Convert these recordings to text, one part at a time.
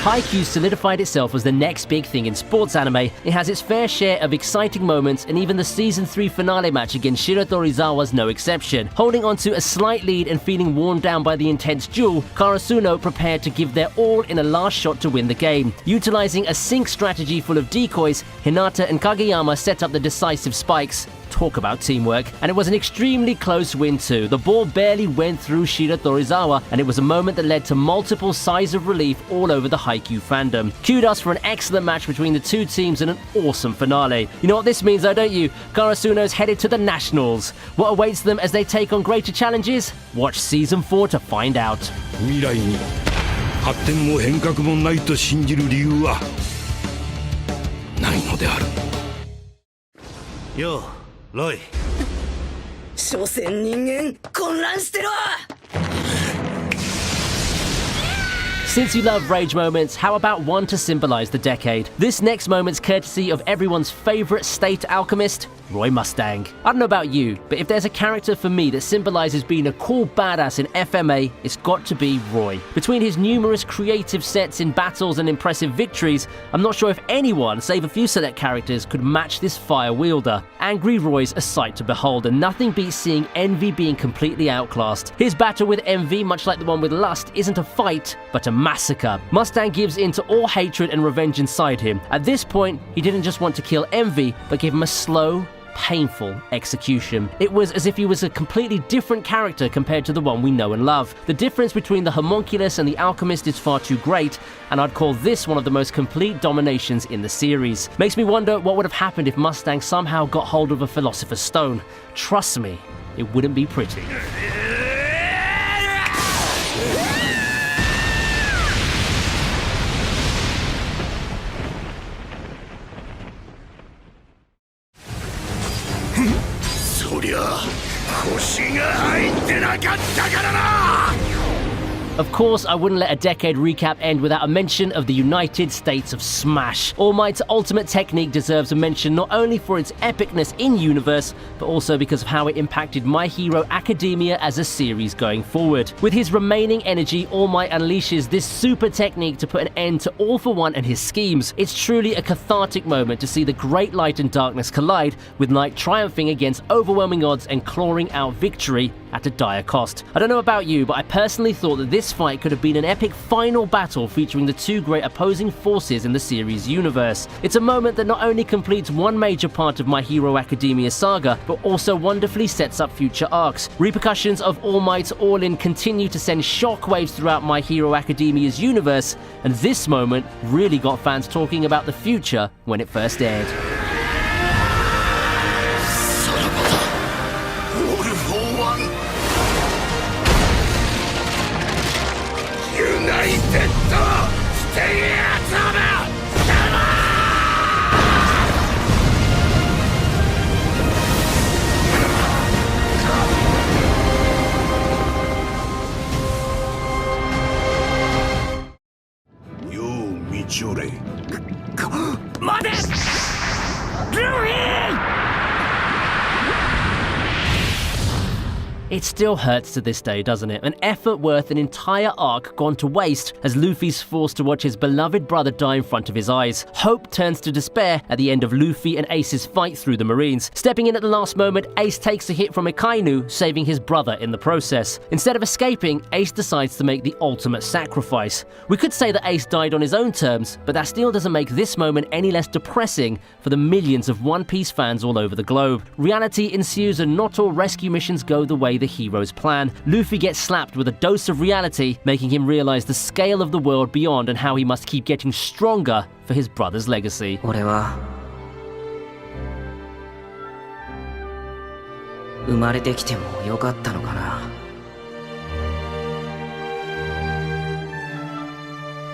Haikyuu solidified itself as the next big thing in sports anime. It has its fair share of exciting moments, and even the Season 3 finale match against Shiratorizawa's no exception. Holding onto a slight lead and feeling worn down by the intense duel, Karasuno prepared to give their all in a last shot to win the game. Utilizing a sync strategy full of decoys, Hinata and Kageyama set up the decisive spikes. Talk about teamwork. And it was an extremely close win too. The ball barely went through Shiratorizawa, and it was a moment that led to multiple sighs of relief all over the Haikyuu fandom. Kudos for an excellent match between the two teams and an awesome finale. You know what this means though, don't you? Karasuno's headed to the Nationals. What awaits them as they take on greater challenges? Watch Season 4 to find out. 未来に発展も変革もないと信じる理由はないのである。よう、ロイ。所詮人間混乱してるわ。 Since you love rage moments, how about one to symbolize the decade? This next moment's courtesy of everyone's favorite state alchemist, Roy Mustang. I don't know about you, but if there's a character for me that symbolizes being a cool badass in FMA, it's got to be Roy. Between his numerous creative sets in battles and impressive victories, I'm not sure if anyone, save a few select characters, could match this fire wielder. Angry Roy's a sight to behold, and nothing beats seeing Envy being completely outclassed. His battle with Envy, much like the one with Lust, isn't a fight, but a massacre. Mustang gives in to all hatred and revenge inside him. At this point, he didn't just want to kill Envy, but give him a slow, painful execution. It was as if he was a completely different character compared to the one we know and love. The difference between the homunculus and the alchemist is far too great, and I'd call this one of the most complete dominations in the series. Makes me wonder what would have happened if Mustang somehow got hold of a Philosopher's Stone. Trust me, it wouldn't be pretty. そりゃ腰が入ってなかったからな。 Of course, I wouldn't let a decade recap end without a mention of the United States of Smash. All Might's ultimate technique deserves a mention not only for its epicness in-universe, but also because of how it impacted My Hero Academia as a series going forward. With his remaining energy, All Might unleashes this super technique to put an end to All For One and his schemes. It's truly a cathartic moment to see the great light and darkness collide, with Light triumphing against overwhelming odds and clawing out victory at a dire cost. I don't know about you, but I personally thought that this fight could have been an epic final battle featuring the two great opposing forces in the series universe. It's a moment that not only completes one major part of My Hero Academia saga, but also wonderfully sets up future arcs. Repercussions of All Might's All-In continue to send shockwaves throughout My Hero Academia's universe, and this moment really got fans talking about the future when it first aired. It still hurts to this day, doesn't it? An effort worth an entire arc gone to waste as Luffy's forced to watch his beloved brother die in front of his eyes. Hope turns to despair at the end of Luffy and Ace's fight through the Marines. Stepping in at the last moment, Ace takes a hit from Akainu, saving his brother in the process. Instead of escaping, Ace decides to make the ultimate sacrifice. We could say that Ace died on his own terms, but that still doesn't make this moment any less depressing for the millions of One Piece fans all over the globe. Reality ensues and not all rescue missions go the way the heroes plan. Luffy gets slapped with a dose of reality, making him realize the scale of the world beyond and how he must keep getting stronger for his brother's legacy. 俺は生まれてきてもよかったのかな。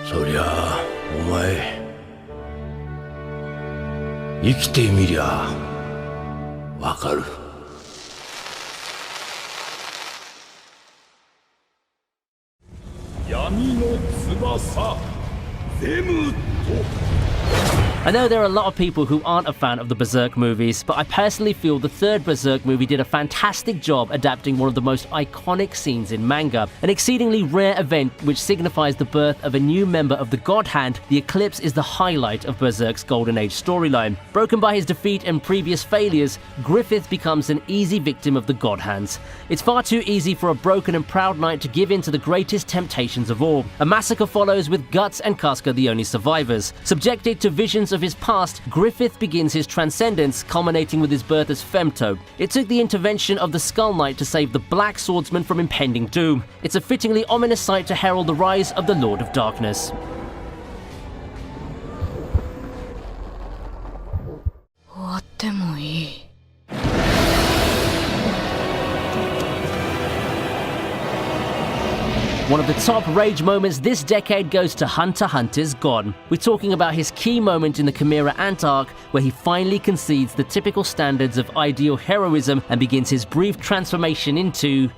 そりゃあお前生きてみりゃわかる。闇の翼ゼムと I know there are a lot of people who aren't a fan of the Berserk movies, but I personally feel the third Berserk movie did a fantastic job adapting one of the most iconic scenes in manga. An exceedingly rare event which signifies the birth of a new member of the God Hand, the Eclipse is the highlight of Berserk's Golden Age storyline. Broken by his defeat and previous failures, Griffith becomes an easy victim of the God Hands. It's far too easy for a broken and proud knight to give in to the greatest temptations of all. A massacre follows with Guts and Casca the only survivors. Subjected to visions of his past, Griffith begins his transcendence, culminating with his birth as Femto. It took the intervention of the Skull Knight to save the Black Swordsman from impending doom. It's a fittingly ominous sight to herald the rise of the Lord of Darkness. 終わってもいい。 One of the top rage moments this decade goes to Hunter x Hunter's Gon. We're talking about his key moment in the Chimera Ant arc, where he finally concedes the typical standards of ideal heroism and begins his brief transformation into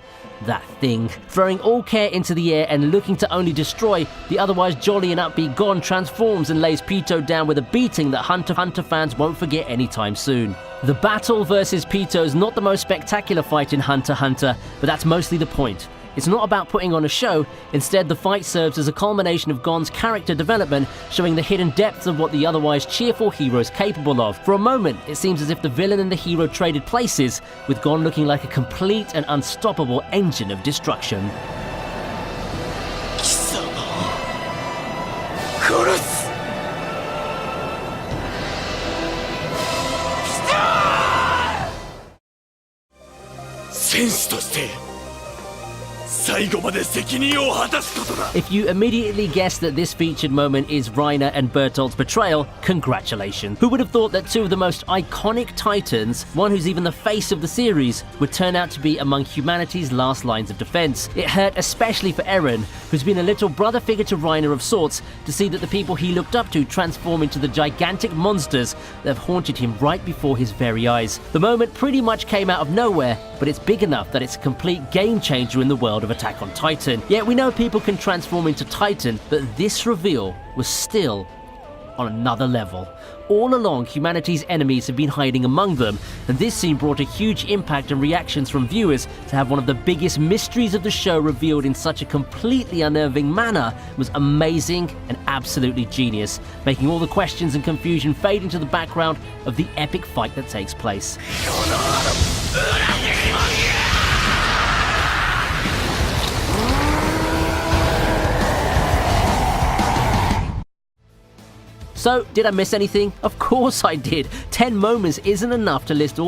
that thing. Throwing all care into the air and looking to only destroy, the otherwise jolly and upbeat Gon transforms and lays Pito down with a beating that Hunter x Hunter fans won't forget anytime soon. The battle versus Pito is not the most spectacular fight in Hunter x Hunter, but that's mostly the point. It's not about putting on a show, instead the fight serves as a culmination of Gon's character development, showing the hidden depths of what the otherwise cheerful hero is capable of. For a moment, it seems as if the villain and the hero traded places, with Gon looking like a complete and unstoppable engine of destruction. 貴様殺す戦士として最後まで責任を果たすことだ If you immediately guessed that this featured moment is Reiner and Bertolt's betrayal, congratulations. Who would have thought that two of the most iconic titans, one who's even the face of the series, would turn out to be among humanity's last lines of defense? It hurt especially for Eren, who's been a little brother figure to Reiner of sorts, to see that the people he looked up to transform into the gigantic monsters that have haunted him right before his very eyes. The moment pretty much came out of nowhere, but it's big enough that it's a complete game changer in the world of Attack on Titan. Yet we know people can transform into Titan, but this reveal was still on another level. All along, humanity's enemies have been hiding among them, and this scene brought a huge impact and reactions from viewers. To have one of the biggest mysteries of the show revealed in such a completely unnerving manner was amazing and absolutely genius, making all the questions and confusion fade into the background of the epic fight that takes place. So, did I miss anything? Of course I did. 10 moments isn't enough to list all